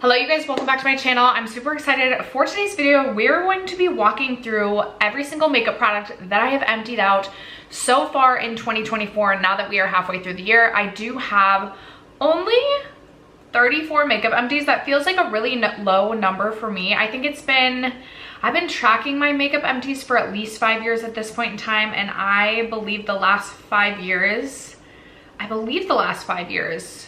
Hello you guys, welcome back to my channel. I'm super excited for today's video. We're going to be walking through every single makeup product that I have emptied out so far in 2024. Now that we are halfway through the year, I do have only 34 makeup empties. That feels like a really low number for me. I think I've been tracking my makeup empties for at least 5 years at this point in time, and I believe the last 5 years,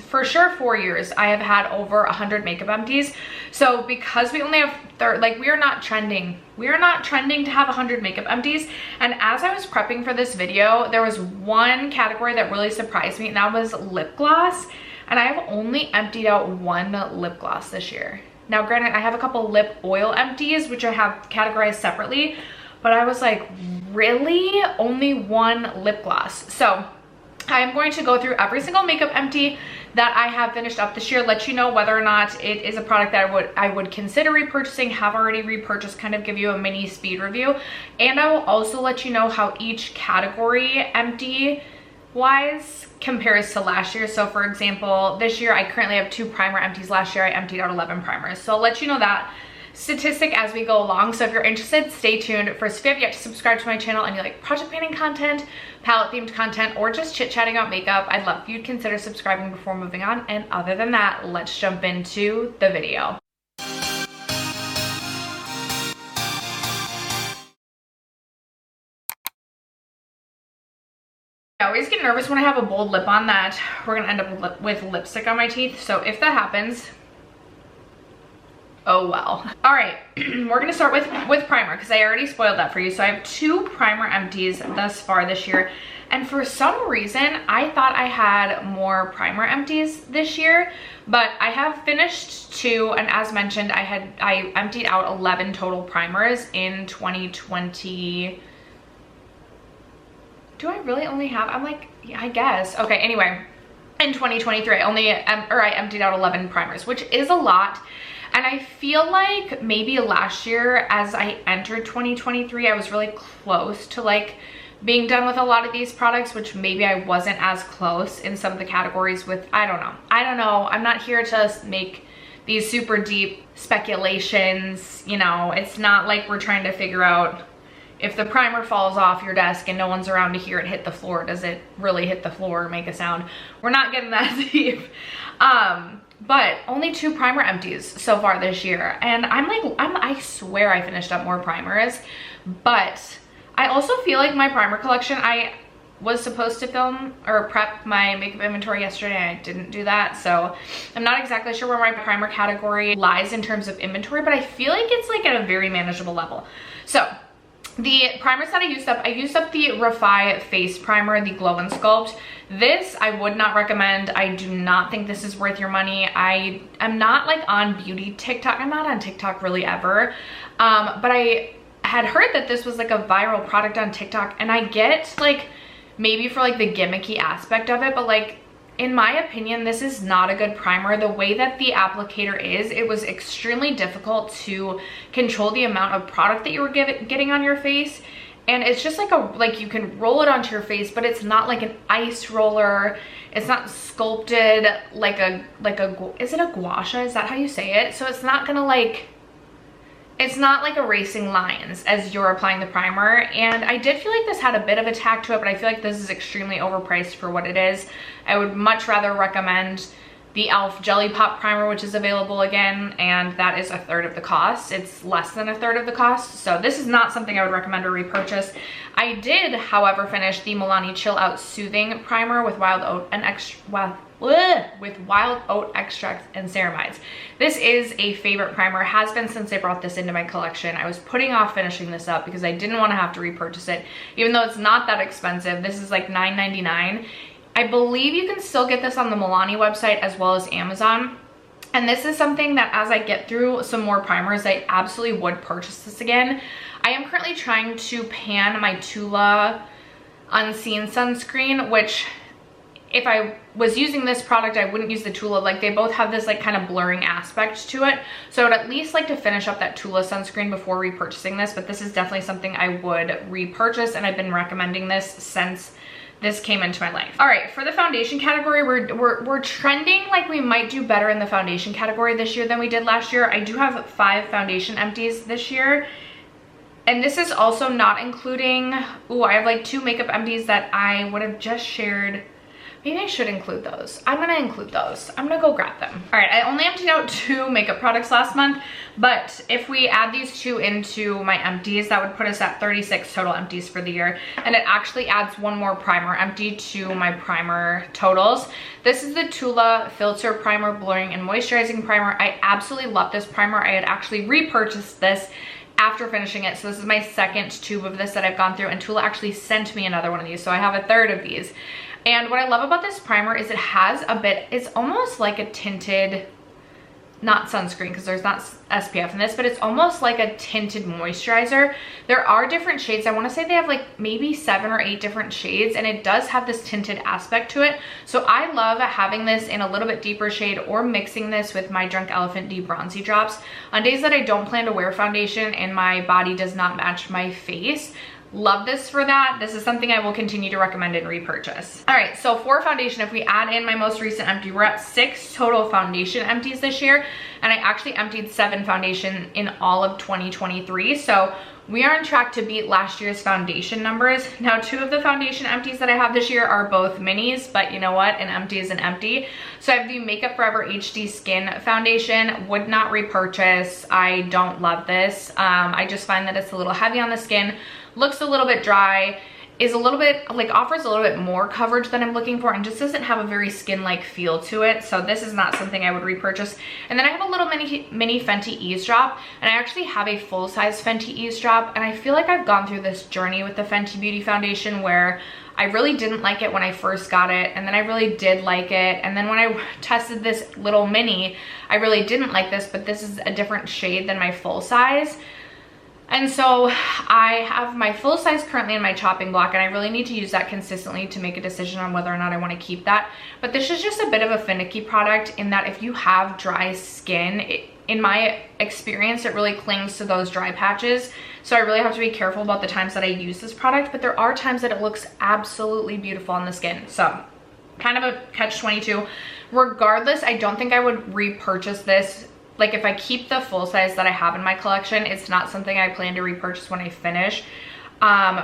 for sure 4 years, I have had over 100 makeup empties. So because we only have we are not trending to have 100 makeup empties. And as I was prepping for this video, there was one category that really surprised me, and that was lip gloss. And I have only emptied out one lip gloss this year. Now granted, I have a couple lip oil empties which I have categorized separately, but I was like, really? Only one lip gloss? So I'm going to go through every single makeup empty that I have finished up this year, let you know whether or not it is a product that I would consider repurchasing, have already repurchased, kind of give you a mini speed review. And I will also let you know how each category empty wise compares to last year. So for example, this year I currently have 2 primer empties. Last year I emptied out 11 primers. So I'll let you know that statistic as we go along. So if you're interested, stay tuned. First, if you have yet to subscribe to my channel and you like project painting content, palette themed content, or just chit chatting about makeup, I'd love if you'd consider subscribing before moving on. And other than that, let's jump into the video. I always get nervous when I have a bold lip on that we're gonna end up with lipstick on my teeth. So if that happens, oh well. All right, we're gonna start with primer because I already spoiled that for you. So I have 2 primer empties thus far this year. And for some reason, I thought I had more primer empties this year, but I have finished 2. And as mentioned, I emptied out 11 total primers in 2020. Do I really only have, I'm like, yeah, I guess. Okay, anyway, in 2023, I emptied out 11 primers, which is a lot. And I feel like maybe last year as I entered 2023, I was really close to like being done with a lot of these products, which maybe I wasn't as close in some of the categories with, I don't know. I'm not here to make these super deep speculations. You know, it's not like we're trying to figure out if the primer falls off your desk and no one's around to hear it hit the floor, does it really hit the floor or make a sound? We're not getting that deep. But only 2 primer empties so far this year. And I swear I finished up more primers, but I also feel like my primer collection, I was supposed to film or prep my makeup inventory yesterday and I didn't do that. So I'm not exactly sure where my primer category lies in terms of inventory, but I feel like it's like at a very manageable level. So the primers that I used up the Refi face primer, the Glow and Sculpt. This I would not recommend. I do not think this is worth your money. I'm not like on beauty TikTok. I'm not on TikTok really ever. But I had heard that this was like a viral product on TikTok, and I get like maybe for like the gimmicky aspect of it, but like in my opinion, this is not a good primer. The way that the applicator is, it was extremely difficult to control the amount of product that you were getting on your face. And it's just like you can roll it onto your face, but it's not like an ice roller. It's not sculpted like is it a gua sha? Is that how you say it? So it's not gonna like, it's not like erasing lines as you're applying the primer. And I did feel like this had a bit of a tack to it, but I feel like this is extremely overpriced for what it is. I would much rather recommend the e.l.f. Jelly Pop Primer, which is available again, and that is 1/3 of the cost. It's less than 1/3 of the cost. So this is not something I would recommend or repurchase. I did, however, finish the Milani Chill Out Soothing Primer with wild oat extracts and ceramides. This is a favorite primer, has been since I brought this into my collection. I was putting off finishing this up because I didn't want to have to repurchase it, even though it's not that expensive. This is like $9.99. I believe you can still get this on the Milani website as well as Amazon. And this is something that as I get through some more primers, I absolutely would purchase this again. I am currently trying to pan my Tula Unseen sunscreen, which if I was using this product, I wouldn't use the Tula. Like they both have this like kind of blurring aspect to it. So I would at least like to finish up that Tula sunscreen before repurchasing this, but this is definitely something I would repurchase, and I've been recommending this since this came into my life. All right, for the foundation category, we're trending like we might do better in the foundation category this year than we did last year. I do have 5 foundation empties this year. And this is also not including, I have like 2 makeup empties that I would have just shared. Maybe I should include those. I'm gonna include those. I'm gonna go grab them. All right, I only emptied out 2 makeup products last month, but if we add these 2 into my empties, that would put us at 36 total empties for the year. And it actually adds 1 more primer empty to my primer totals. This is the Tula Filter Primer Blurring and Moisturizing Primer. I absolutely love this primer. I had actually repurchased this after finishing it. So this is my 2nd tube of this that I've gone through, and Tula actually sent me another one of these. So I have a 3rd of these. And what I love about this primer is it has a bit, it's almost like a tinted, not sunscreen because there's not SPF in this, but it's almost like a tinted moisturizer. There are different shades. I want to say they have like maybe 7 or 8 different shades, and it does have this tinted aspect to it. So I love having this in a little bit deeper shade or mixing this with my Drunk Elephant De-Bronzy drops. On days that I don't plan to wear foundation and my body does not match my face, love this for that. This is something I will continue to recommend and repurchase. All right, so for foundation, if we add in my most recent empty, we're at 6 total foundation empties this year, and I actually emptied 7 foundation in all of 2023. So we are on track to beat last year's foundation numbers. Now, 2 of the foundation empties that I have this year are both minis, but you know what? An empty is an empty. So I have the Makeup Forever HD Skin Foundation. Would not repurchase. I don't love this. I just find that it's a little heavy on the skin, looks a little bit dry, is a little bit like offers a little bit more coverage than I'm looking for, and just doesn't have a very skin-like feel to it. So this is not something I would repurchase. And then I have a little mini Fenty Eavesdrop, and I actually have a full-size Fenty Eavesdrop, and I feel like I've gone through this journey with the Fenty Beauty Foundation where I really didn't like it when I first got it, and then I really did like it, and then when I tested this little mini, I really didn't like this, but this is a different shade than my full size. And so I have my full size currently in my chopping block, and I really need to use that consistently to make a decision on whether or not I want to keep that. But this is just a bit of a finicky product in that if you have dry skin, in my experience, it really clings to those dry patches. So I really have to be careful about the times that I use this product, but there are times that it looks absolutely beautiful on the skin. So kind of a catch-22. Regardless, I don't think I would repurchase this. Like if I keep the full size that I have in my collection, it's not something I plan to repurchase when I finish.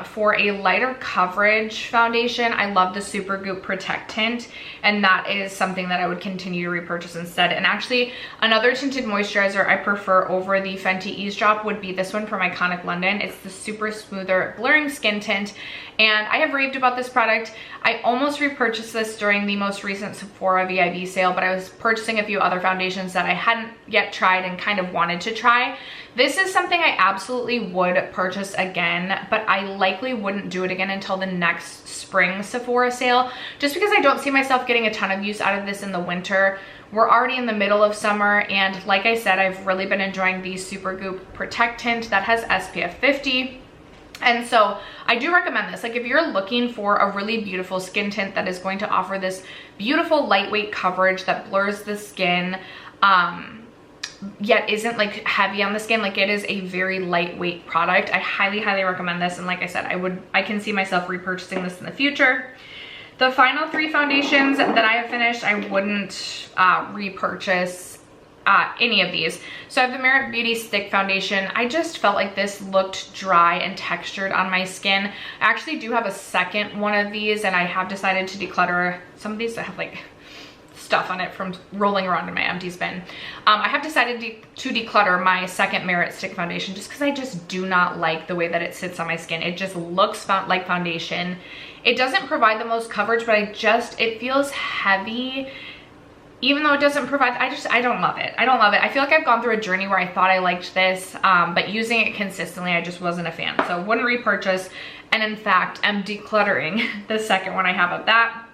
For a lighter coverage foundation, I love the Supergoop Protect Tint, and that is something that I would continue to repurchase instead. And actually, another tinted moisturizer I prefer over the Fenty Eavesdrop would be this one from Iconic London. It's the Super Smoother Blurring Skin Tint, and I have raved about this product. I almost repurchased this during the most recent Sephora VIB sale, but I was purchasing a few other foundations that I hadn't yet tried and kind of wanted to try. This is something I absolutely would purchase again, but I likely wouldn't do it again until the next spring Sephora sale, just because I don't see myself getting a ton of use out of this in the winter. We're already in the middle of summer, and like I said, I've really been enjoying the Supergoop Protect Tint that has SPF 50. And so I do recommend this. Like if you're looking for a really beautiful skin tint that is going to offer this beautiful lightweight coverage that blurs the skin, yet isn't like heavy on the skin, like it is a very lightweight product, I highly recommend this. And like I said, I can see myself repurchasing this in the future. The final 3 foundations that I have finished, I wouldn't repurchase any of these. So I have the Merit Beauty Stick Foundation. I just felt like this looked dry and textured on my skin. I actually do have a second one of these, and I have decided to declutter some of these that have like stuff on it from rolling around in my empties bin. I have decided to declutter my second Merit Stick Foundation just because I just do not like the way that it sits on my skin. It just looks like foundation. It doesn't provide the most coverage, but it feels heavy. Even though it doesn't provide, I don't love it. I don't love it. I feel like I've gone through a journey where I thought I liked this, but using it consistently, I just wasn't a fan. So wouldn't repurchase, and in fact, I'm decluttering the second one I have of that.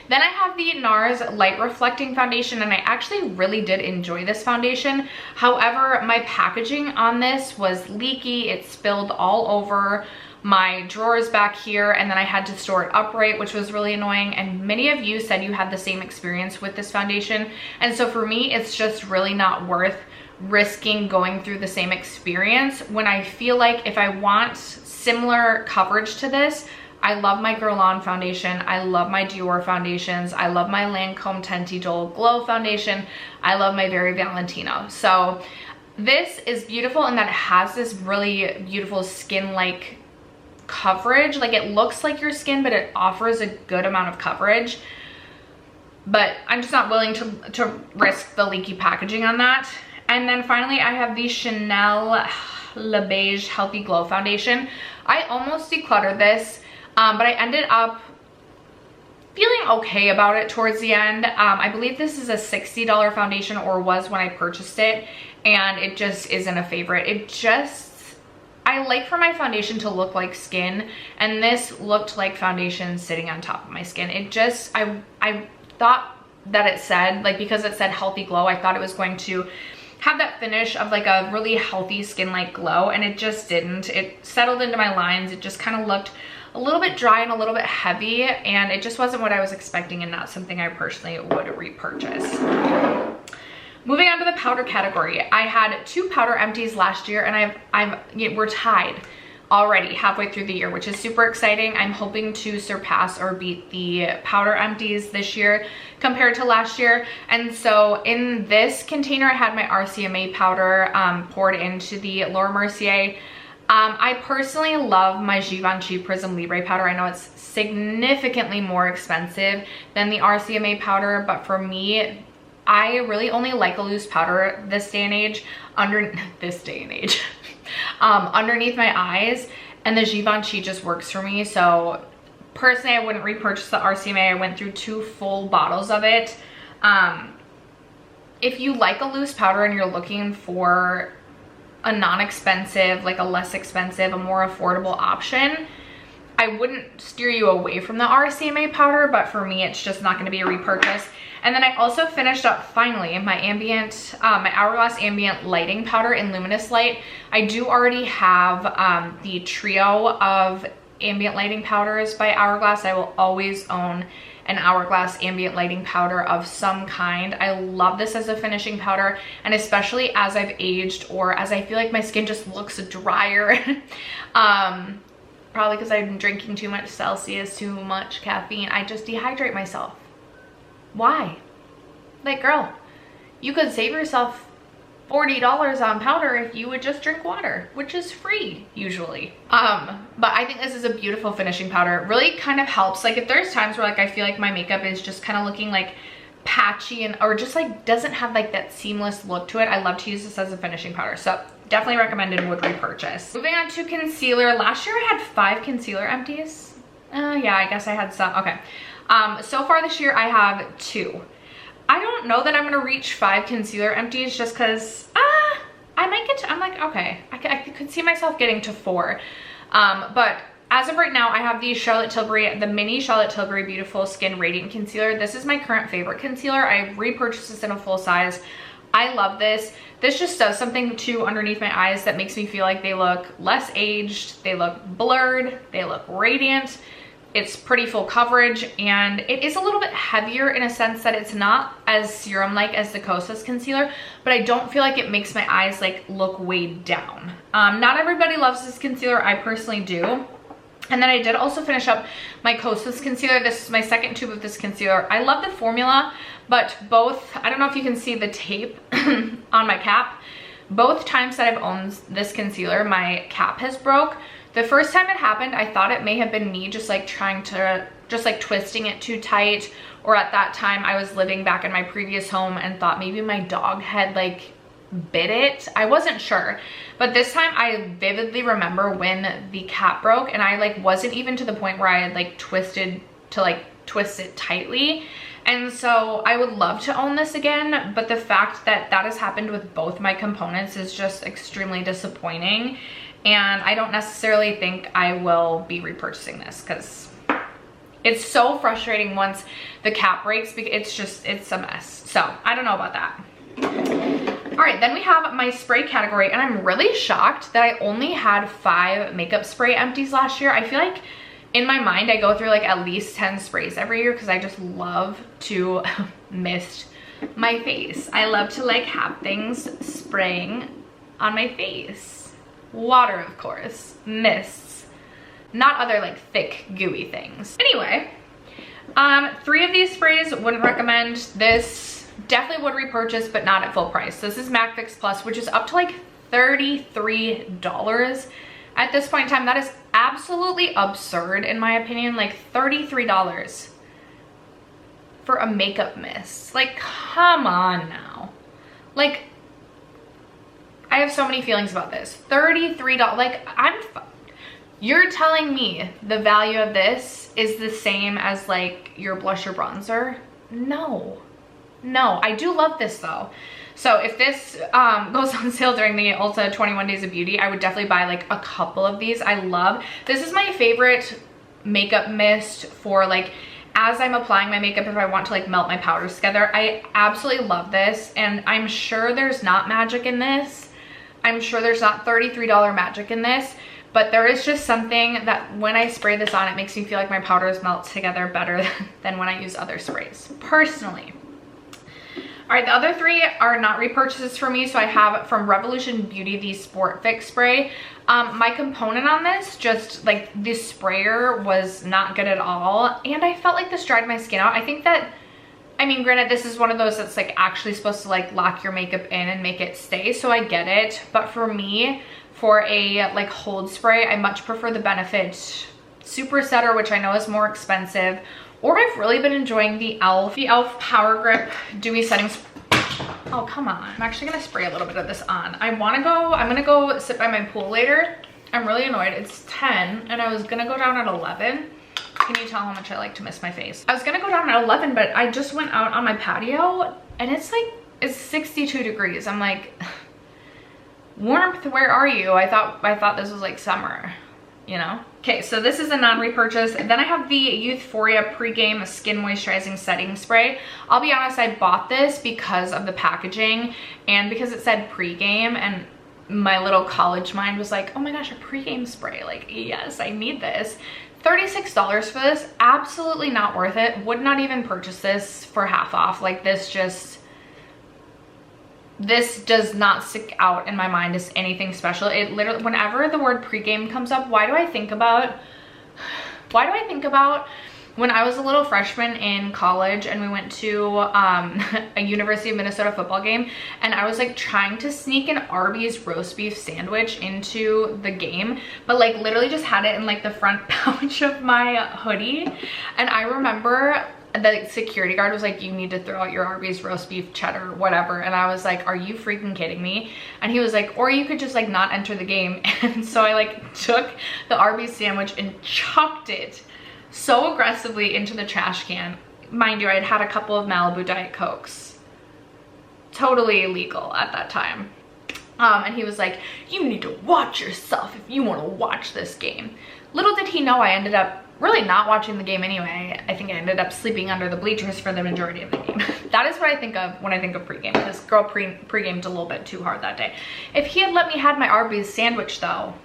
Then I have the NARS Light Reflecting Foundation, and I actually really did enjoy this foundation. However, my packaging on this was leaky. It spilled all over my drawers back here, and then I had to store it upright, which was really annoying. And many of you said you had the same experience with this foundation. And so for me, it's just really not worth risking going through the same experience when I feel like if I want similar coverage to this, I love my Guerlain foundation. I love my Dior foundations. I love my Lancome Tenti Dull Glow foundation. I love my Very Valentino. So this is beautiful in that it has this really beautiful skin-like coverage. Like it looks like your skin, but it offers a good amount of coverage. But I'm just not willing to risk the leaky packaging on that. And then finally, I have the Chanel Le Beige Healthy Glow Foundation. I almost decluttered this, but I ended up feeling okay about it towards the end. I believe this is a $60 foundation, or was when I purchased it, and it just isn't a favorite. I like for my foundation to look like skin, and this looked like foundation sitting on top of my skin. I thought that it said, like, because it said healthy glow, I thought it was going to have that finish of like a really healthy skin-like glow, and it just didn't. It settled into my lines. It just kind of looked a little bit dry and a little bit heavy, and it just wasn't what I was expecting, and not something I personally would repurchase. Moving on to the powder category, I had 2 powder empties last year, and we're tied already halfway through the year, which is super exciting. I'm hoping to surpass or beat the powder empties this year compared to last year. And so in this container, I had my RCMA powder poured into the Laura Mercier. I personally love my Givenchy Prism Libre powder. I know it's significantly more expensive than the RCMA powder, but for me, I really only like a loose powder this day and age, underneath my eyes, and the Givenchy just works for me. So personally, I wouldn't repurchase the RCMA. I went through 2 full bottles of it. If you like a loose powder and you're looking for a non-expensive, like a less expensive, a more affordable option, I wouldn't steer you away from the RCMA powder, but for me, it's just not going to be a repurchase. And then I also finished up finally my my Hourglass Ambient Lighting Powder in Luminous Light. I do already have the trio of ambient lighting powders by Hourglass. I will always own an Hourglass ambient lighting powder of some kind. I love this as a finishing powder, and especially as I've aged, or as I feel like my skin just looks drier. Probably because I'm drinking too much Celsius, too much caffeine. I just dehydrate myself. Why? Like, girl, you could save yourself $40 on powder if you would just drink water, which is free usually. But I think this is a beautiful finishing powder. It really kind of helps, like, if there's times where like I feel like my makeup is just kind of looking like patchy or just like doesn't have like that seamless look to it, I love to use this as a finishing powder. So definitely recommended, would repurchase. Moving on to concealer. Last year I had 5 concealer empties. Yeah, I guess I had some. Okay. So far this year I have 2. I don't know that I'm gonna reach 5 concealer empties, just because I might get to, I'm like, okay, I could see myself getting to 4. But as of right now, I have the the mini Charlotte Tilbury Beautiful Skin Radiant Concealer. This is my current favorite concealer. I repurchased this in a full size. I love this. This just does something to underneath my eyes that makes me feel like they look less aged, they look blurred, they look radiant. It's pretty full coverage, and it is a little bit heavier in a sense that it's not as serum-like as the Kosas concealer, but I don't feel like it makes my eyes like look weighed down. Not everybody loves this concealer. I personally do. And then I did also finish up my Kosas concealer. This is my second tube of this concealer. I love the formula, but both, I don't know if you can see the tape on my cap. Both times that I've owned this concealer, my cap has broke. The first time it happened, I thought it may have been me just like trying to, just like twisting it too tight. Or at that time I was living back in my previous home and thought maybe my dog had like bit it. I wasn't sure. But this time I vividly remember when the cap broke, and I like wasn't even to the point where I had like twisted to like twist it tightly. And so I would love to own this again, but the fact that that has happened with both my components is just extremely disappointing. And I don't necessarily think I will be repurchasing this, because it's so frustrating once the cap breaks, because it's a mess. So I don't know about that. All right, then we have my spray category, and I'm really shocked that I only had 5 makeup spray empties last year. I feel like in my mind, I go through like at least 10 sprays every year, because I just love to mist my face. I love to like have things spraying on my face. Water, of course, mists, not other like thick gooey things. Anyway, 3 of these sprays wouldn't recommend. This definitely would repurchase, but not at full price. This is MAC Fix Plus, which is up to like $33 at this point in time. That is absolutely absurd in my opinion. Like $33 for a makeup mist. Like, come on now. Like, I have so many feelings about this. $33, like, you're telling me the value of this is the same as like your blusher bronzer? No, I do love this though. So if this goes on sale during the Ulta 21 Days of Beauty, I would definitely buy like a couple of these. I love, this is my favorite makeup mist for like, as I'm applying my makeup, if I want to like melt my powders together. I absolutely love this, and I'm sure there's not magic in this. I'm sure there's not $33 magic in this, but there is just something that when I spray this on, it makes me feel like my powders melt together better than when I use other sprays, personally. All right, the other 3 are not repurchases for me. So I have from Revolution Beauty the Sport Fix spray. My component on this, just like this sprayer, was not good at all. And I felt like this dried my skin out. I think that, I mean, granted, this is one of those that's like actually supposed to like lock your makeup in and make it stay. So I get it. But for me, for a like hold spray, I much prefer the Benefit Super Setter, which I know is more expensive. Or I've really been enjoying the e.l.f. Power Grip Dewy Setting Spray. Oh, come on. I'm actually gonna spray a little bit of this on. I'm gonna go sit by my pool later. I'm really annoyed. It's 10 and I was gonna go down at 11. Can you tell how much I like to miss my face? I was gonna go down at 11, but I just went out on my patio and it's 62 degrees. I'm like, warmth, where are you? I thought this was like summer, you know? Okay, so this is a non-repurchase. Then I have the Youthforia Pre-Game Skin Moisturizing Setting Spray. I'll be honest, I bought this because of the packaging and because it said pre-game, and my little college mind was like, oh my gosh, a pre-game spray. Like, yes, I need this. $36 for this, absolutely not worth it. Would not even purchase this for half off. Like, this does not stick out in my mind as anything special. It literally, whenever the word pregame comes up, why do I think about when I was a little freshman in college and we went to a University of Minnesota football game, and I was like trying to sneak an Arby's roast beef sandwich into the game, but like literally just had it in like the front pouch of my hoodie. And I remember the security guard was like, you need to throw out your Arby's roast beef cheddar, whatever. And I was like, are you freaking kidding me? And he was like, or you could just like not enter the game. And so I like took the Arby's sandwich and chucked it so aggressively into the trash can. Mind you, I'd had a couple of Malibu Diet Cokes. Totally illegal at that time. And he was like, you need to watch yourself if you want to watch this game. Little did he know I ended up really not watching the game anyway. I think I ended up sleeping under the bleachers for the majority of the game. That is what I think of when I think of pregame. This girl pre-gamed a little bit too hard that day. If he had let me have my Arby's sandwich though,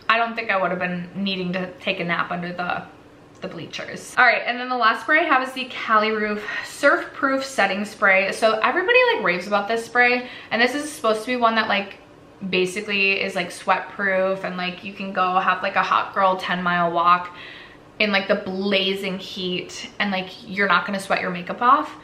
I don't think I would have been needing to take a nap under the bleachers. All right, and then the last spray I have is the Cali Roof Surf Proof Setting Spray. So everybody like raves about this spray, and this is supposed to be one that like basically is like sweat proof, and like you can go have like a hot girl 10-mile walk in like the blazing heat and like you're not gonna sweat your makeup off.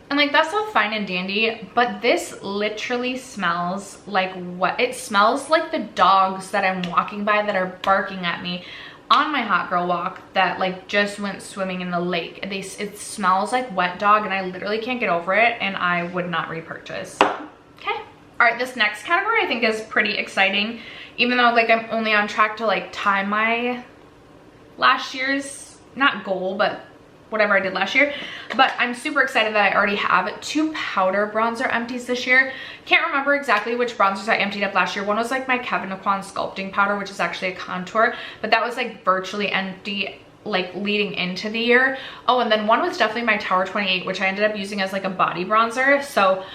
And like that's all fine and dandy, but this literally smells like what? It smells like the dogs that I'm walking by that are barking at me on my hot girl walk that like just went swimming in the lake. It smells like wet dog, and I literally can't get over it, and I would not repurchase. Okay. All right, this next category I think is pretty exciting, even though like I'm only on track to like tie my last year's, not goal, but whatever I did last year. But I'm super excited that I already have 2 powder bronzer empties this year. Can't remember exactly which bronzers I emptied up last year. One was like my Kevyn Aucoin sculpting powder, which is actually a contour, but that was like virtually empty like leading into the year. Oh, and then one was definitely my Tower 28, which I ended up using as like a body bronzer. So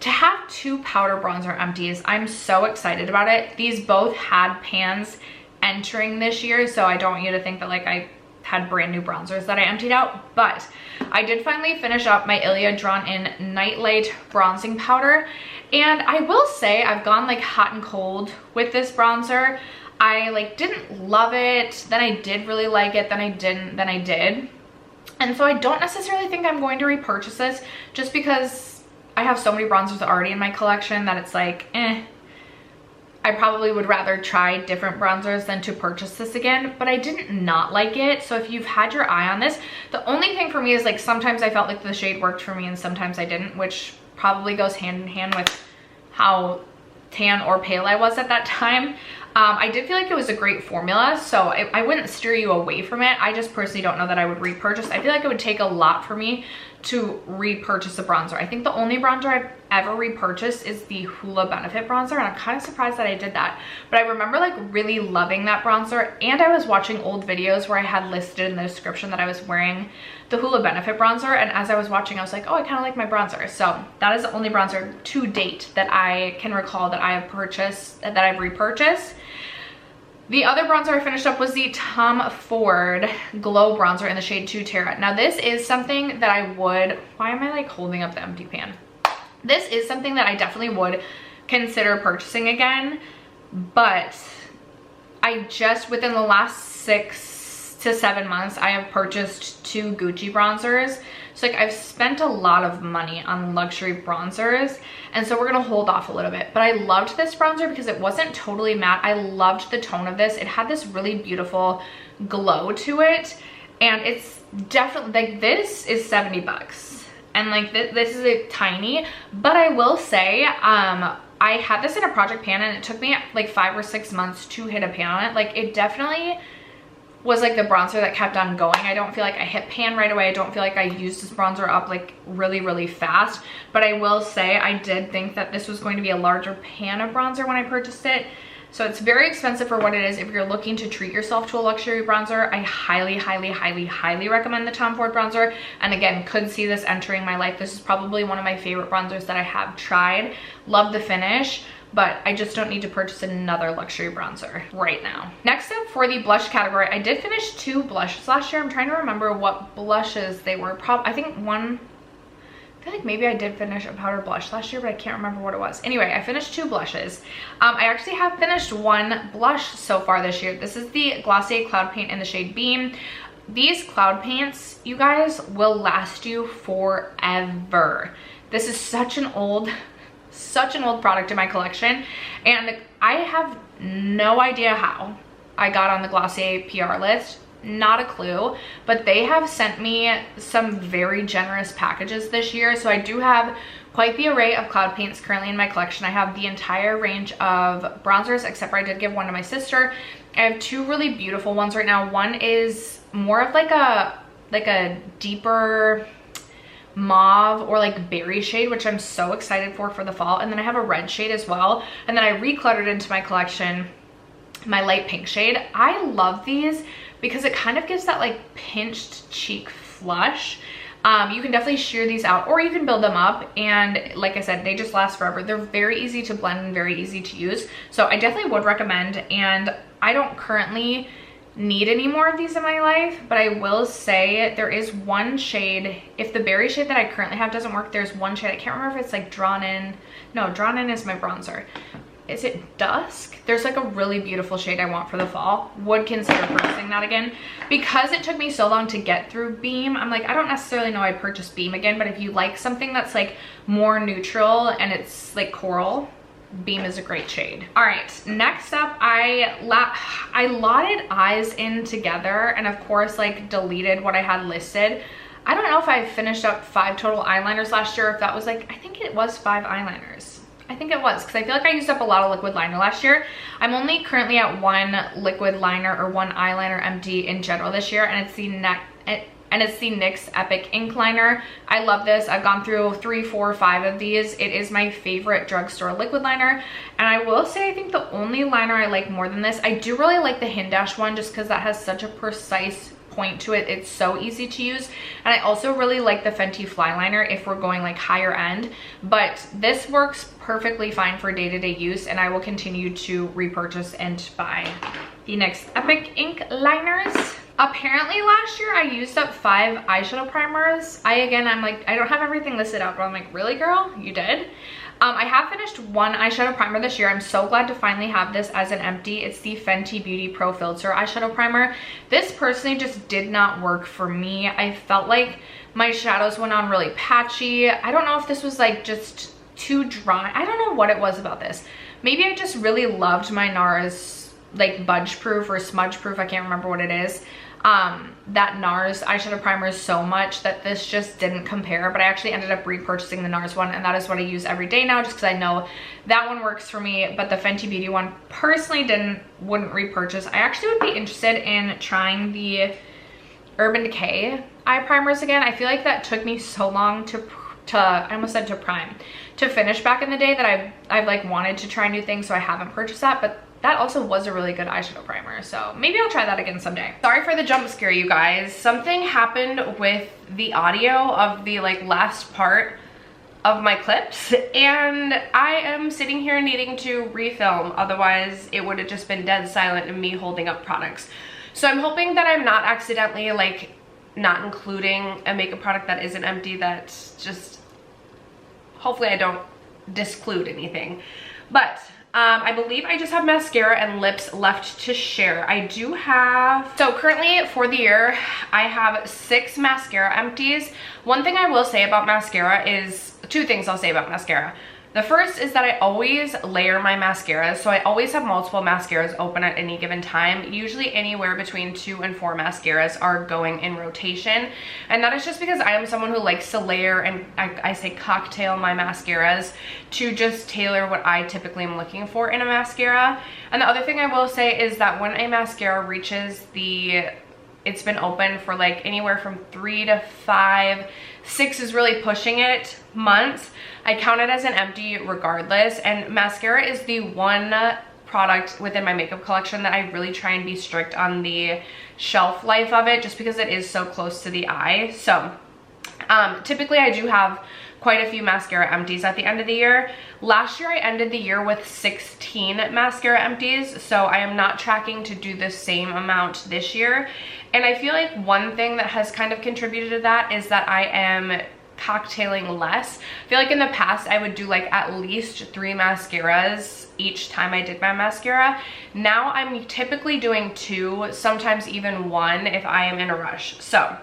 to have 2 powder bronzer empties, I'm so excited about it. These both had pans entering this year, so I don't want you to think that like I had brand new bronzers that I emptied out, but I did finally finish up my Ilia Drawn In Nightlight bronzing powder, and I will say I've gone like hot and cold with this bronzer. I like didn't love it, then I did really like it, then I didn't, then I did. And so I don't necessarily think I'm going to repurchase this, just because I have so many bronzers already in my collection that it's like, I probably would rather try different bronzers than to purchase this again. But I didn't not like it. So if you've had your eye on this, the only thing for me is like sometimes I felt like the shade worked for me and sometimes I didn't, which probably goes hand in hand with how tan or pale I was at that time. I did feel like it was a great formula, so I wouldn't steer you away from it. I just personally don't know that I would repurchase. I feel like it would take a lot for me to repurchase a bronzer. I think the only bronzer I've ever repurchased is the Hoola Benefit bronzer, and I'm kind of surprised that I did that. But I remember like really loving that bronzer, and I was watching old videos where I had listed in the description that I was wearing the Hoola Benefit bronzer, and as I was watching I was like, oh, I kind of like my bronzer. So that is the only bronzer to date that I can recall that I have purchased, that I've repurchased. The other bronzer I finished up was the Tom Ford Glow Bronzer in the shade 2 Terra. Now this is something that I would, why am I like holding up the empty pan? This is something that I definitely would consider purchasing again, but I just, within the last 6 to 7 months, I have purchased 2 Gucci bronzers. So like I've spent a lot of money on luxury bronzers, and so we're gonna hold off a little bit. But I loved this bronzer because it wasn't totally matte. I loved the tone of this. It had this really beautiful glow to it, and it's definitely like, this is 70 bucks, and like this is a tiny, but I will say I had this in a project pan and it took me like 5 or 6 months to hit a pan on it. Like it definitely was like the bronzer that kept on going. I don't feel like I hit pan right away. I don't feel like I used this bronzer up like really fast, but I will say I did think that this was going to be a larger pan of bronzer when I purchased it. So it's very expensive for what it is. If you're looking to treat yourself to a luxury bronzer, I highly recommend the Tom Ford bronzer. And again, could see this entering my life. This is probably one of my favorite bronzers that I have tried. Love the finish, but I just don't need to purchase another luxury bronzer right now. Next up for the blush category, I did finish 2 blushes last year. I'm trying to remember what blushes they were. I think one, I feel like maybe I did finish a powder blush last year, but I can't remember what it was. Anyway, I finished 2 blushes. I actually have finished 1 blush so far this year. This is the Glossier Cloud Paint in the shade Beam. These cloud paints, you guys, will last you forever. This is such an old product in my collection, and I have no idea how I got on the Glossier PR list. Not a clue, but they have sent me some very generous packages this year. So I do have quite the array of cloud paints currently in my collection. I have the entire range of bronzers, except for I did give one to my sister. I have 2 really beautiful ones right now. One is more of like a deeper mauve or like berry shade, which I'm so excited for the fall, and then I have a red shade as well, and then I recluttered into my collection my light pink shade. I love these because it kind of gives that like pinched cheek flush. You can definitely sheer these out or you can build them up, and like I said, they just last forever. They're very easy to blend and very easy to use, so I definitely would recommend. And I don't currently need any more of these in my life, but I will say there is one shade, if the berry shade that I currently have doesn't work, there's one shade, I can't remember if it's like Drawn In. No, Drawn In is my bronzer. Is it Dusk? There's like a really beautiful shade I want for the fall. Would consider purchasing that again. Because it took me so long to get through Beam, I'm like, I don't necessarily know I'd purchase Beam again, but if you like something that's like more neutral and it's like coral, Beam is a great shade. All right, next up, I lotted eyes in together and of course like deleted what I had listed. I don't know if I finished up 5 total eyeliners last year, if that was like, I think it was 5 eyeliners. I think it was, because I feel like I used up a lot of liquid liner last year. I'm only currently at 1 liquid liner or 1 eyeliner empty in general this year, and it's the NYX Epic Ink Liner. I love this. I've gone through 3, 4, 5 of these. It is my favorite drugstore liquid liner, and I will say I think the only liner I like more than this, I do really like the Hindash one just because that has such a precise point to it. It's so easy to use, and I also really like the Fenty Fly Liner if we're going like higher end, but this works perfectly fine for day-to-day use, and I will continue to repurchase and buy the NYX Epic Ink Liners. Apparently last year I used up 5 eyeshadow primers. I'm like, I don't have everything listed out, but I'm like, really girl, you did? I have finished one eyeshadow primer this year. I'm so glad to finally have this as an empty. It's the Fenty Beauty Pro Filter eyeshadow primer. This personally just did not work for me. I felt like my shadows went on really patchy. I don't know if this was like just too dry. I don't know what it was about this. Maybe I just really loved my NARS like budge proof or smudge proof, I can't remember what it is, that NARS eyeshadow primer so much that this just didn't compare. But I actually ended up repurchasing the NARS one, and that is what I use every day now, just because I know that one works for me. But the Fenty Beauty one personally wouldn't repurchase. I actually would be interested in trying the Urban Decay eye primers again. I feel like that took me so long to I almost said to prime, to finish back in the day, that I've like wanted to try new things, so I haven't purchased that. But that also was a really good eyeshadow primer, so maybe I'll try that again someday. Sorry for the jump scare, you guys. Something happened with the audio of the like last part of my clips, and I am sitting here needing to refilm. Otherwise it would have just been dead silent of me holding up products. So I'm hoping that I'm not accidentally like not including a makeup product that isn't empty. That's just, hopefully I don't disclude anything. But I believe I just have mascara and lips left to share. I do have, so currently for the year, I have 6 mascara empties. One thing I will say about mascara is, 2 things I'll say about mascara. The first is that I always layer my mascaras, so I always have multiple mascaras open at any given time. Usually anywhere between 2 and 4 mascaras are going in rotation, and that is just because I am someone who likes to layer, and I say cocktail my mascaras to just tailor what I typically am looking for in a mascara. And the other thing I will say is that when a mascara reaches it's been open for like anywhere from 3 to 5, 6 is really pushing it, months, I count it as an empty regardless. And mascara is the one product within my makeup collection that I really try and be strict on the shelf life of it, just because it is so close to the eye. So typically I do have quite a few mascara empties at the end of the year. Last year I ended the year with 16 mascara empties, so I am not tracking to do the same amount this year. And I feel like one thing that has kind of contributed to that is that I am cocktailing less. I feel like in the past I would do like at least 3 mascaras each time I did my mascara. Now I'm typically doing 2, sometimes even 1 if I am in a rush. So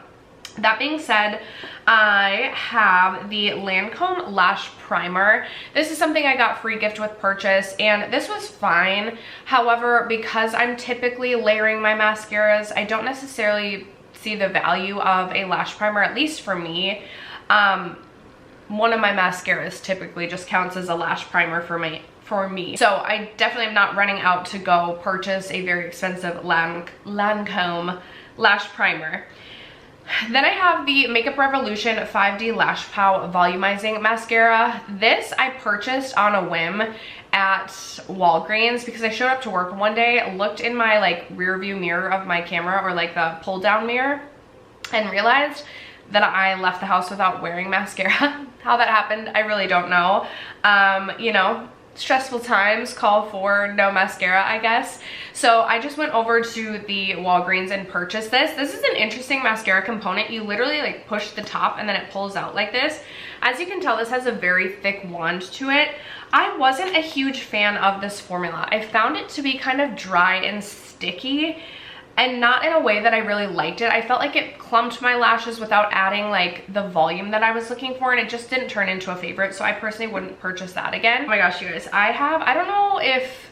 that being said, I have the Lancome Lash Primer. This is something I got free gift with purchase, and this was fine. However, because I'm typically layering my mascaras, I don't necessarily see the value of a lash primer, at least for me. One of my mascaras typically just counts as a lash primer for me. So I definitely am not running out to go purchase a very expensive Lancome lash primer. Then I have the Makeup Revolution 5D Lash Pow Volumizing Mascara. This I purchased on a whim at Walgreens because I showed up to work one day, looked in my like rear view mirror of my camera, or like the pull down mirror, and realized that I left the house without wearing mascara. How that happened, I really don't know. You know, stressful times call for no mascara, I guess. So I just went over to the Walgreens and purchased this. This is an interesting mascara component. You literally like push the top and then it pulls out like this. As you can tell, this has a very thick wand to it. I wasn't a huge fan of this formula. I found it to be kind of dry and sticky, and not in a way that I really liked it. I felt like it clumped my lashes without adding like the volume that I was looking for, and it just didn't turn into a favorite, so I personally wouldn't purchase that again. Oh my gosh, you guys, I don't know if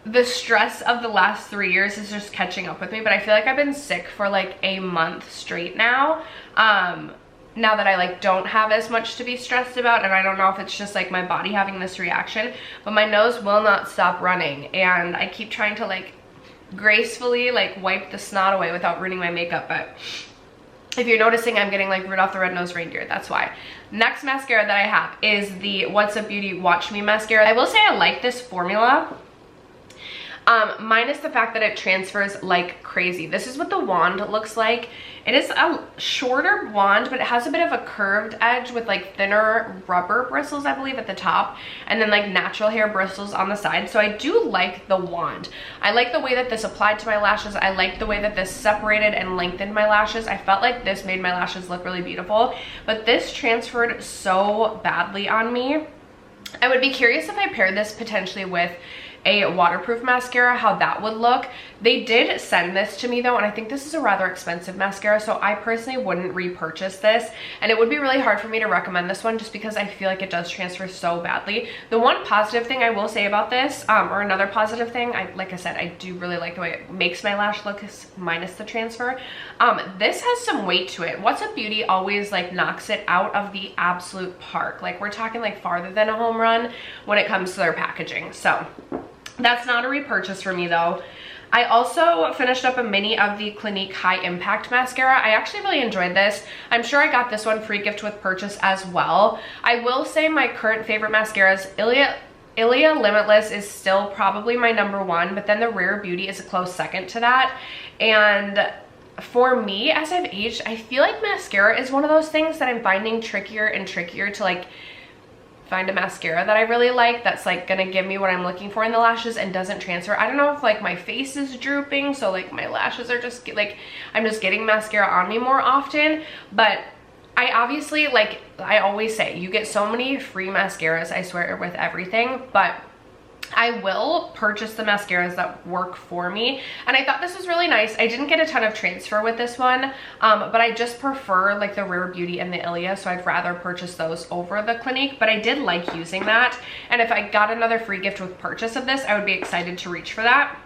the stress of the last 3 years is just catching up with me, but I feel like I've been sick for like a month straight now. Now that I like don't have as much to be stressed about, and I don't know if it's just like my body having this reaction, but my nose will not stop running, and I keep trying to like gracefully like wipe the snot away without ruining my makeup. But if you're noticing I'm getting like Rudolph the Red-Nosed Reindeer, that's why. Next mascara that I have is the What's Up Beauty Watch Me mascara. I will say I like this formula, minus the fact that it transfers like crazy. This is what the wand looks like. It is a shorter wand, but it has a bit of a curved edge with like thinner rubber bristles, I believe, at the top, and then like natural hair bristles on the side. So I do like the wand. I like the way that this applied to my lashes. I like the way that this separated and lengthened my lashes. I felt like this made my lashes look really beautiful, but this transferred so badly on me I would be curious if I paired this potentially with a waterproof mascara, how that would look. They did send this to me though, and I think this is a rather expensive mascara, so I personally wouldn't repurchase this, and it would be really hard for me to recommend this one just because I feel like it does transfer so badly. The one positive thing I will say about this, or another positive thing, like I said, I do really like the way it makes my lash look minus the transfer. This has some weight to it. What's Up Beauty always like knocks it out of the absolute park. Like we're talking like farther than a home run when it comes to their packaging. So that's not a repurchase for me though. I also finished up a mini of the Clinique High Impact Mascara. I actually really enjoyed this. I'm sure I got this one free gift with purchase as well. I will say my current favorite mascaras, Ilia Limitless is still probably my #1, but then the Rare Beauty is a close second to that. And for me, as I've aged, I feel like mascara is one of those things that I'm finding trickier and trickier to like find a mascara that I really like that's like gonna give me what I'm looking for in the lashes and doesn't transfer. I don't know if like my face is drooping, so like my lashes are just like, I'm just getting mascara on me more often. But I obviously, like I always say, you get so many free mascaras, I swear, with everything, but I will purchase the mascaras that work for me. And I thought this was really nice. I didn't get a ton of transfer with this one, but I just prefer like the Rare Beauty and the Ilia, so I'd rather purchase those over the Clinique. But I did like using that, and if I got another free gift with purchase of this, I would be excited to reach for that.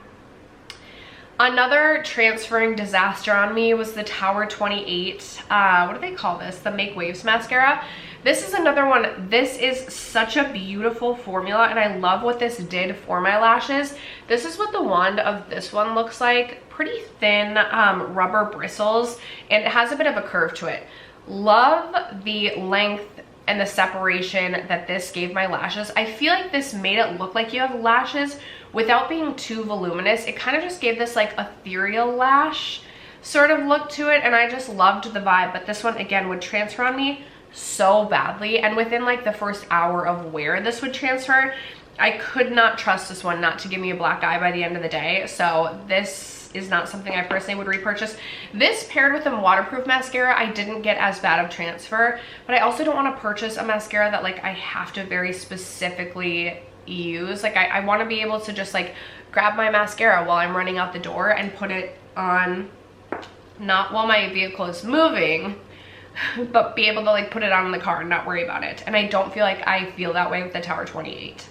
Another transferring disaster on me was the Tower 28, what do they call this? The Make Waves mascara. This is another one. This is such a beautiful formula, and I love what this did for my lashes. This is what the wand of this one looks like. Pretty thin rubber bristles, and it has a bit of a curve to it. Love the length and the separation that this gave my lashes. I feel like this made it look like you have lashes without being too voluminous. It kind of just gave this like ethereal lash sort of look to it, and I just loved the vibe. But this one again would transfer on me so badly, and within like the first hour of wear this would transfer. I could not trust this one not to give me a black eye by the end of the day, so this is not something I personally would repurchase. This paired with a waterproof mascara, I didn't get as bad of transfer, but I also don't want to purchase a mascara that like I have to very specifically use. Like I want to be able to just like grab my mascara while I'm running out the door and put it on, not while my vehicle is moving, but be able to like put it on in the car and not worry about it. And I don't feel like I feel that way with the Tower 28.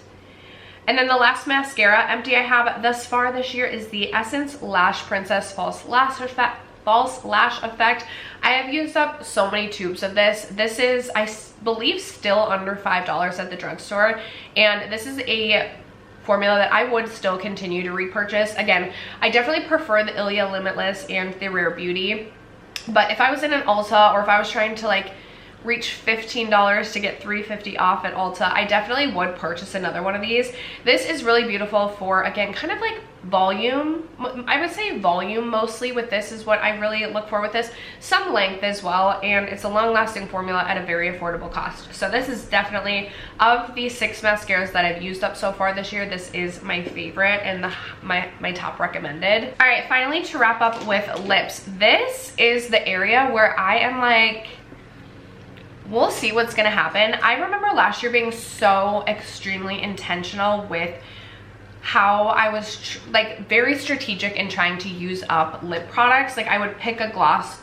And then the last mascara empty I have thus far this year is the Essence Lash Princess False Lash Effect. I have used up so many tubes of this. This is, I believe, still under $5 at the drugstore, and this is a formula that I would still continue to repurchase. Again, I definitely prefer the Ilia Limitless and the Rare Beauty, but if I was in an Ulta, or if I was trying to like reach $15 to get $3.50 off at Ulta, I definitely would purchase another one of these. This is really beautiful for, again, kind of like volume. I would say volume mostly with this is what I really look for with this. Some length as well, and it's a long-lasting formula at a very affordable cost. So this is definitely, of the 6 mascaras that I've used up so far this year, this is my favorite and my top recommended. All right, finally, to wrap up with lips, this is the area where I am like, we'll see what's gonna happen. I remember last year being so extremely intentional with how I was like very strategic in trying to use up lip products. Like I would pick a gloss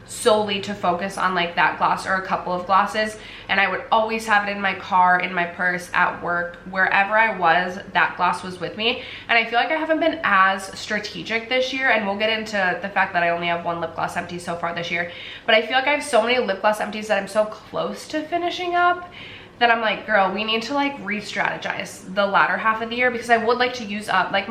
solely to focus on like that gloss or a couple of glosses, and I would always have it in my car, in my purse, at work, wherever I was, that gloss was with me. And I feel like I haven't been as strategic this year, and we'll get into the fact that I only have 1 lip gloss empty so far this year, but I feel like I have so many lip gloss empties that I'm so close to finishing up that I'm like, girl, we need to like re-strategize the latter half of the year, because I would like to use up like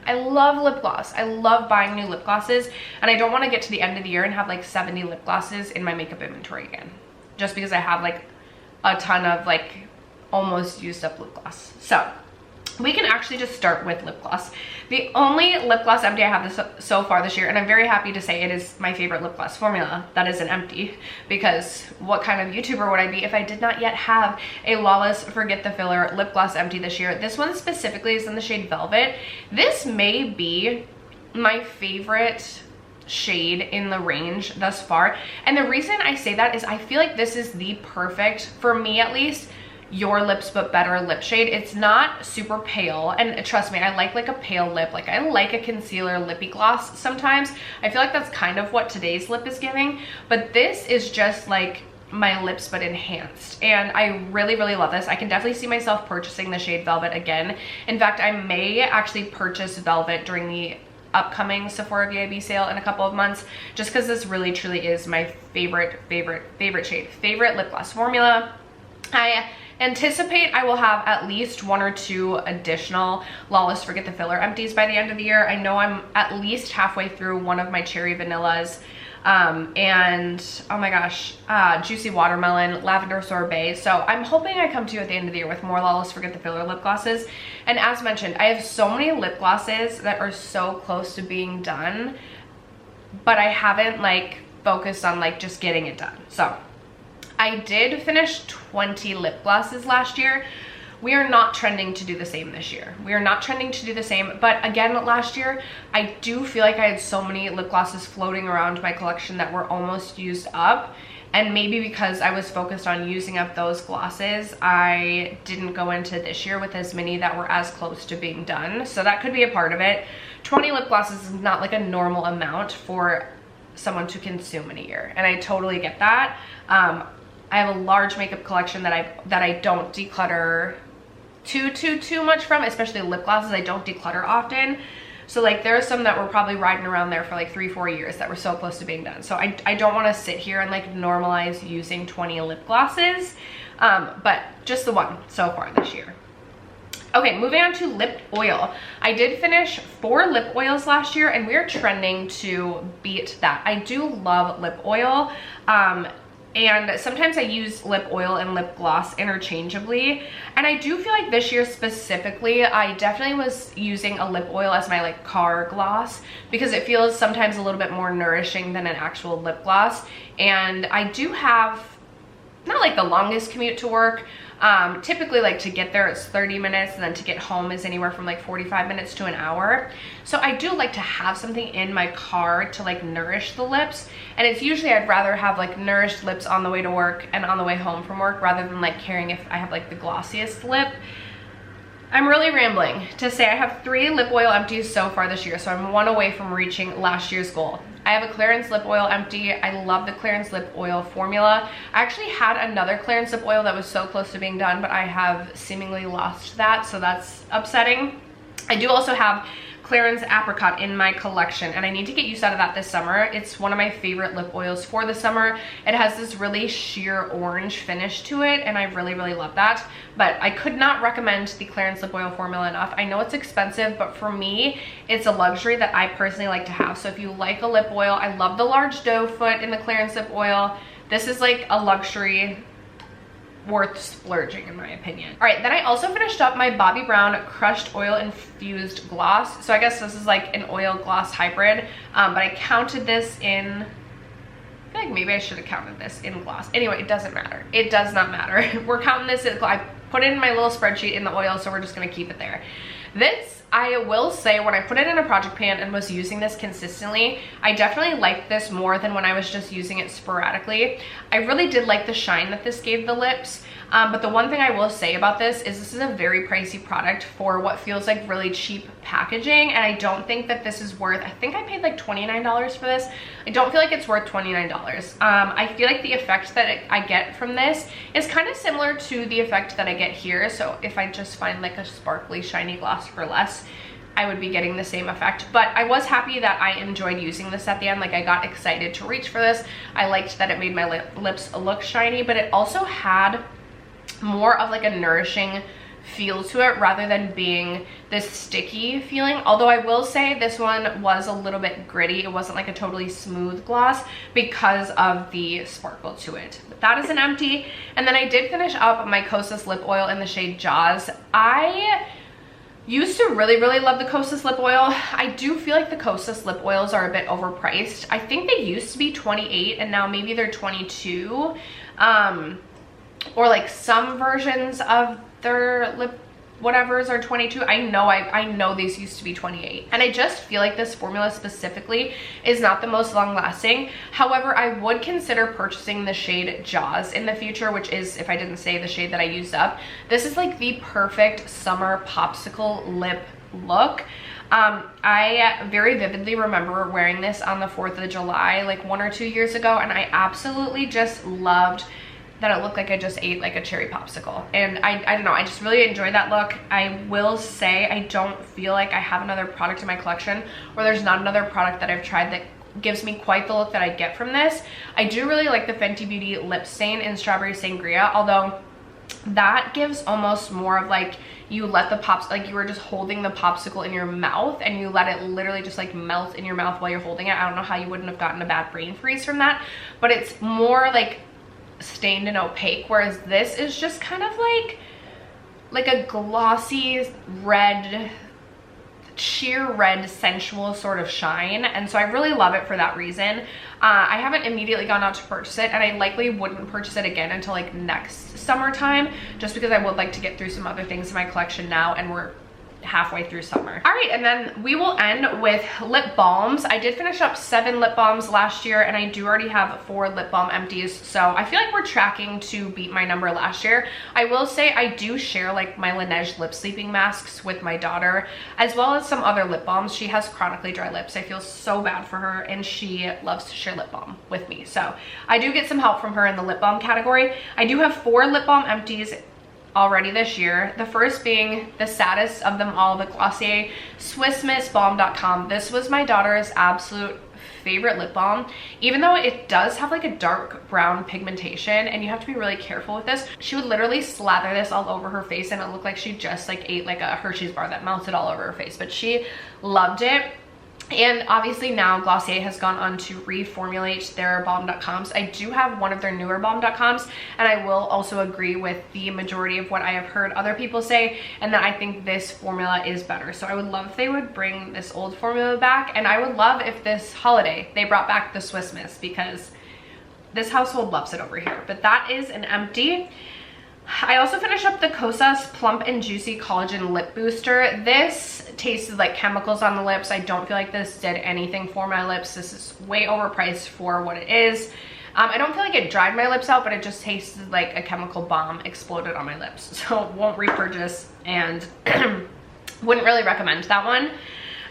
I love lip gloss. I love buying new lip glosses, and I don't want to get to the end of the year and have like 70 lip glosses in my makeup inventory again, just because I have like a ton of like almost used up lip gloss. So we can actually just start with lip gloss. The only lip gloss empty I have so far this year, and I'm very happy to say it is my favorite lip gloss formula that is an empty, because what kind of YouTuber would I be if I did not yet have a Lawless Forget the Filler lip gloss empty this year. This one specifically is in the shade Velvet. This may be my favorite shade in the range thus far, and the reason I say that is I feel like this is the perfect, for me at least, Your Lips But Better lip shade. It's not super pale, and trust me, I like a pale lip. Like, I like a concealer lippy gloss sometimes. I feel like that's kind of what today's lip is giving, but this is just like my lips but enhanced, and I really love this. I can definitely see myself purchasing the shade Velvet again. In fact, I may actually purchase Velvet during the upcoming Sephora VIB sale in a couple of months, just because this really truly is my favorite shade, favorite lip gloss formula. I anticipate I will have at least 1 or 2 additional Lawless Forget the Filler Empties by the end of the year. I know I'm at least halfway through one of my cherry vanillas, and oh my gosh, Juicy Watermelon, Lavender Sorbet. So I'm hoping I come to you at the end of the year with more Lawless Forget the Filler lip glosses. And as mentioned, I have so many lip glosses that are so close to being done, but I haven't like focused on like just getting it done. So I did finish 20 lip glosses last year. We are not trending to do the same this year. We are not trending to do the same, but again, last year, I do feel like I had so many lip glosses floating around my collection that were almost used up. And maybe because I was focused on using up those glosses, I didn't go into this year with as many that were as close to being done. So that could be a part of it. 20 lip glosses is not like a normal amount for someone to consume in a year, and I totally get that. I have a large makeup collection that I don't declutter too much from, especially lip glosses. I don't declutter often. So like there are some that were probably riding around there for like 3-4 years that were so close to being done. So I don't want to sit here and like normalize using 20 lip glosses, but just the one so far this year. Okay, moving on to lip oil. I did finish 4 lip oils last year, and we are trending to beat that. I do love lip oil. And sometimes I use lip oil and lip gloss interchangeably. And I do feel like this year specifically, I definitely was using a lip oil as my like car gloss, because it feels sometimes a little bit more nourishing than an actual lip gloss. And I do have not like the longest commute to work. Typically like to get there it's 30 minutes, and then to get home is anywhere from like 45 minutes to an hour. So I do like to have something in my car to like nourish the lips, and it's usually I'd rather have like nourished lips on the way to work and on the way home from work, rather than like caring if I have like the glossiest lip. I'm really rambling to say I have 3 lip oil empties so far this year, so I'm 1 away from reaching last year's goal. I have a Clarins lip oil empty. I love the Clarins lip oil formula. I actually had another Clarins lip oil that was so close to being done, but I have seemingly lost that, so that's upsetting. I do also have Clarins Apricot in my collection, and I need to get use out of that this summer. It's one of my favorite lip oils for the summer. It has this really sheer orange finish to it, and I really love that. But I could not recommend the Clarins lip oil formula enough. I know it's expensive, but for me, it's a luxury that I personally like to have. So if you like a lip oil, I love the large doe foot in the Clarins lip oil. This is like a luxury worth splurging in my opinion. All right, then I also finished up my Bobbi Brown crushed oil infused gloss. So I guess this is like an oil gloss hybrid, but I counted this in, I feel like maybe I should have counted this in gloss. Anyway, it doesn't matter. It does not matter. We're counting this in, I put it in my little spreadsheet in the oil, so we're just gonna keep it there. This, I will say, when I put it in a project pan and was using this consistently, I definitely liked this more than when I was just using it sporadically. I really did like the shine that this gave the lips, but the one thing I will say about this is a very pricey product for what feels like really cheap packaging, and I don't think that this is worth, I think I paid like $29 for this. I don't feel like it's worth $29. I feel like the effect that I get from this is kind of similar to the effect that I get here. So if I just find like a sparkly shiny gloss for less, I would be getting the same effect. But I was happy that I enjoyed using this at the end. Like, I got excited to reach for this. I liked that it made my lips look shiny, but it also had more of like a nourishing feel to it rather than being this sticky feeling. Although I will say this one was a little bit gritty. It wasn't like a totally smooth gloss because of the sparkle to it. But that is an empty. And then I did finish up my Kosas lip oil in the shade Jaws. I used to really love the Kosas lip oil. I do feel like the Kosas lip oils are a bit overpriced. I think they used to be 28 and now maybe they're 22. Or like some versions of their lip whatever's are 22. I know these used to be 28, and I just feel like this formula specifically is not the most long lasting. However, I would consider purchasing the shade Jaws in the future, which is, if I didn't say, the shade that I used up. This is like the perfect summer popsicle lip look. I very vividly remember wearing this on the 4th of July like 1 or 2 years ago, and I absolutely just loved that it looked like I just ate like a cherry popsicle. And I don't know, I just really enjoyed that look. I will say I don't feel like I have another product in my collection, or there's not another product that I've tried that gives me quite the look that I get from this. I do really like the Fenty Beauty lip stain in Strawberry Sangria, although that gives almost more of like, you let the pops, like you were just holding the popsicle in your mouth and you let it literally just like melt in your mouth while you're holding it. I don't know how you wouldn't have gotten a bad brain freeze from that, but it's more like stained and opaque, whereas this is just kind of like a glossy red, sheer red, sensual sort of shine. And so I really love it for that reason. I haven't immediately gone out to purchase it, and I likely wouldn't purchase it again until like next summertime, just because I would like to get through some other things in my collection now, and we're halfway through summer. All right, and then we will end with lip balms. I did finish up 7 lip balms last year, and I do already have 4 lip balm empties, so I feel like we're tracking to beat my number last year. I will say I do share like my Laneige lip sleeping masks with my daughter, as well as some other lip balms. She has chronically dry lips. I feel so bad for her, and she loves to share lip balm with me, so I do get some help from her in the lip balm category. I do have 4 lip balm empties already this year. The first being the saddest of them all, the Glossier Swiss Miss Balm.com. This was my daughter's absolute favorite lip balm, even though it does have like a dark brown pigmentation and you have to be really careful with this. She would literally slather this all over her face and it looked like she just like ate like a Hershey's bar that melted all over her face, but she loved it. And obviously now Glossier has gone on to reformulate their Balm.coms. I do have one of their newer Balm.coms, and I will also agree with the majority of what I have heard other people say, and that I think this formula is better. So I would love if they would bring this old formula back, and I would love if this holiday they brought back the Swiss Miss, because this household loves it over here. But that is an empty. I also finished up the Kosas Plump and Juicy Collagen Lip Booster. This tasted like chemicals on the lips. I don't feel like this did anything for my lips. This is way overpriced for what it is. I don't feel like it dried my lips out, but it just tasted like a chemical bomb exploded on my lips. So won't repurchase, and wouldn't really recommend that one.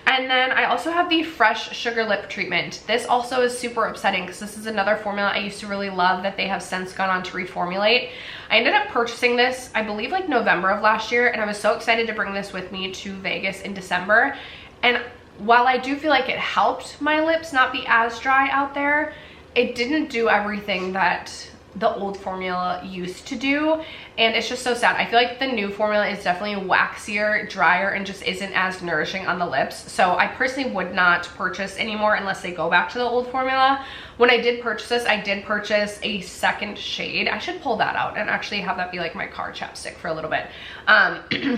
And then I also have the Fresh Sugar Lip Treatment. This also is super upsetting because this is another formula I used to really love that they have since gone on to reformulate. I ended up purchasing this, I believe like November of last year, and I was so excited to bring this with me to Vegas in December. And while I do feel like it helped my lips not be as dry out there, it didn't do everything that the old formula used to do, and it's just so sad. I feel like the new formula is definitely waxier, drier, and just isn't as nourishing on the lips. So I personally would not purchase anymore unless they go back to the old formula. When I did purchase this, I did purchase a second shade. I should pull that out and actually have that be like my car chapstick for a little bit,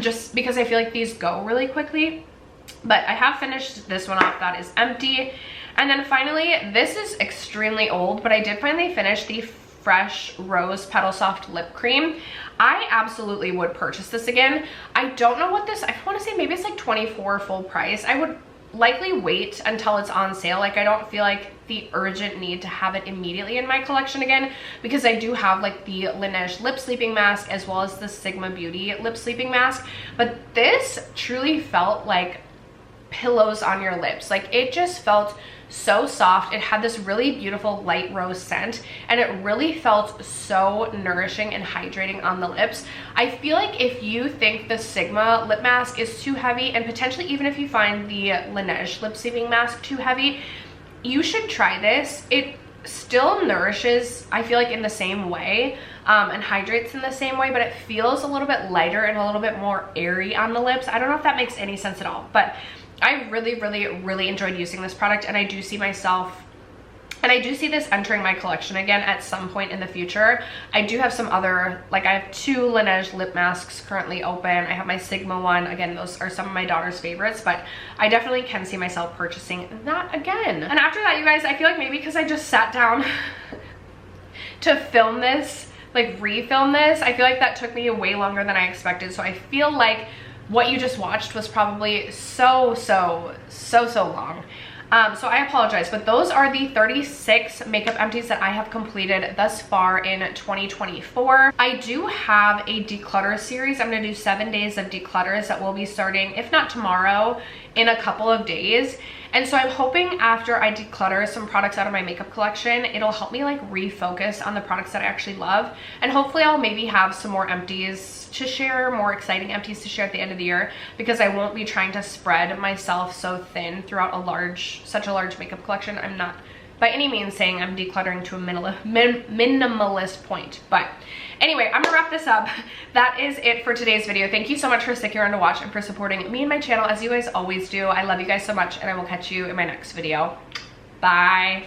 just because I feel like these go really quickly. But I have finished this one off. That is empty. And then finally, this is extremely old, but I did finally finish the Fresh Rose Petal Soft Lip Cream. I absolutely would purchase this again. I don't know what this, I want to say maybe it's like $24 full price. I would likely wait until it's on sale. Like, I don't feel like the urgent need to have it immediately in my collection again, because I do have like the Laneige lip sleeping mask as well as the Sigma Beauty lip sleeping mask. But this truly felt like pillows on your lips. Like, it just felt so soft. It had this really beautiful light rose scent, and it really felt so nourishing and hydrating on the lips. I feel like if you think the Sigma lip mask is too heavy, and potentially even if you find the Laneige lip sleeping mask too heavy, you should try this. It still nourishes, I feel like, in the same way, and hydrates in the same way, but it feels a little bit lighter and a little bit more airy on the lips. I don't know if that makes any sense at all, but I really enjoyed using this product, and I do see myself, and I do see this entering my collection again at some point in the future. I do have some other, like, I have 2 Laneige lip masks currently open. I have my Sigma one. Again, those are some of my daughter's favorites, but I definitely can see myself purchasing that again. And after that, you guys, I feel like maybe because I just sat down to film this like refilm this. I feel like that took me way longer than I expected. So I feel like what you just watched was probably so long. So I apologize, but those are the 36 makeup empties that I have completed thus far in 2024. I do have a declutter series. I'm gonna do 7 days of declutters that will be starting, if not tomorrow, in a couple of days. And so I'm hoping after I declutter some products out of my makeup collection, it'll help me like refocus on the products that I actually love. And hopefully I'll maybe have some more empties to share, more exciting empties to share at the end of the year, because I won't be trying to spread myself so thin throughout such a large makeup collection. I'm not by any means saying I'm decluttering to a minimalist point, but anyway, I'm gonna wrap this up. That is it for today's video. Thank you so much for sticking around to watch and for supporting me and my channel as you guys always do. I love you guys so much, and I will catch you in my next video. Bye.